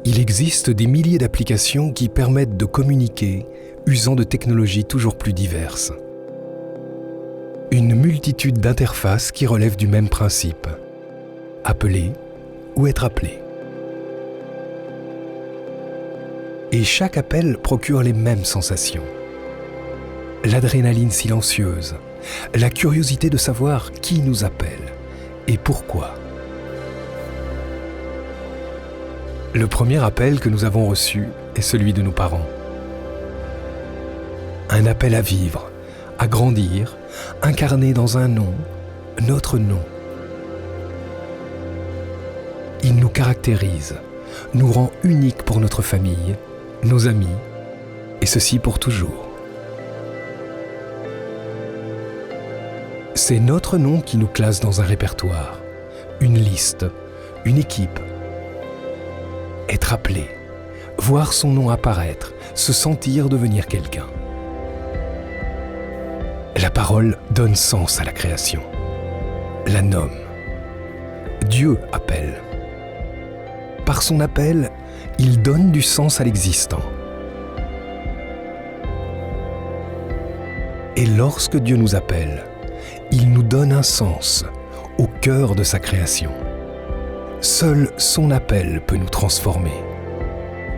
Il existe des milliers d'applications qui permettent de communiquer usant de technologies toujours plus diverses. Une multitude d'interfaces qui relèvent du même principe. Appeler ou être appelé. Et chaque appel procure les mêmes sensations. L'adrénaline silencieuse, la curiosité de savoir qui nous appelle et pourquoi. Le premier appel que nous avons reçu est celui de nos parents. Un appel à vivre, à grandir, incarné dans un nom, notre nom. Il nous caractérise, nous rend uniques pour notre famille, nos amis, et ceci pour toujours. C'est notre nom qui nous classe dans un répertoire, une liste, une équipe. Être appelé, voir son nom apparaître, se sentir devenir quelqu'un. La parole donne sens à la création, la nomme. Dieu appelle. Par son appel, il donne du sens à l'existant. Et lorsque Dieu nous appelle, il nous donne un sens au cœur de sa création. Seul son appel peut nous transformer,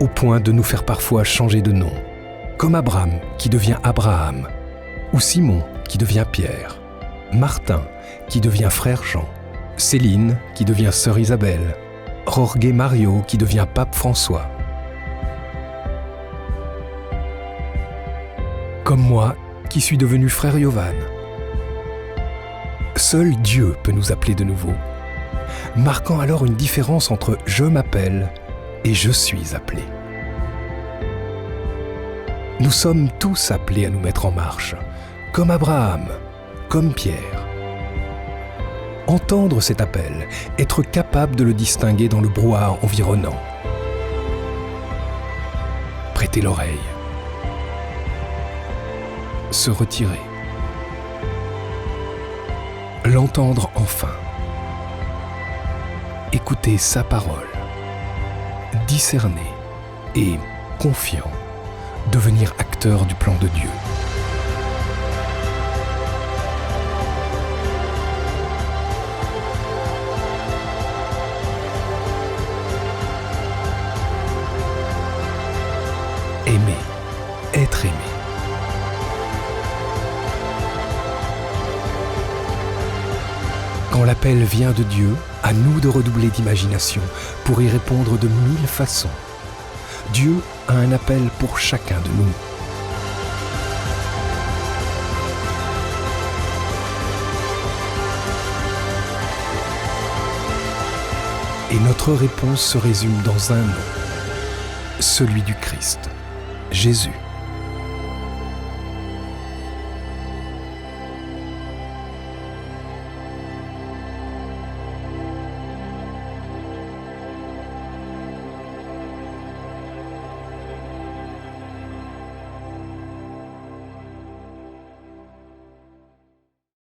au point de nous faire parfois changer de nom, comme Abraham qui devient Abraham, ou Simon qui devient Pierre, Martin qui devient frère Jean, Céline qui devient sœur Isabelle, Jorge Mario qui devient pape François. Comme moi qui suis devenu frère Yovan. Seul Dieu peut nous appeler de nouveau, marquant alors une différence entre « je m'appelle » et « je suis appelé ». Nous sommes tous appelés à nous mettre en marche, comme Abraham, comme Pierre. Entendre cet appel, être capable de le distinguer dans le brouhaha environnant. Prêter l'oreille. Se retirer. L'entendre enfin. Écouter sa parole. Discerner et, confiant, devenir acteur du plan de Dieu. Aimer, être aimé. Quand l'appel vient de Dieu, à nous de redoubler d'imagination pour y répondre de 1000 façons. Dieu a un appel pour chacun de nous. Et notre réponse se résume dans un nom, celui du Christ, Jésus.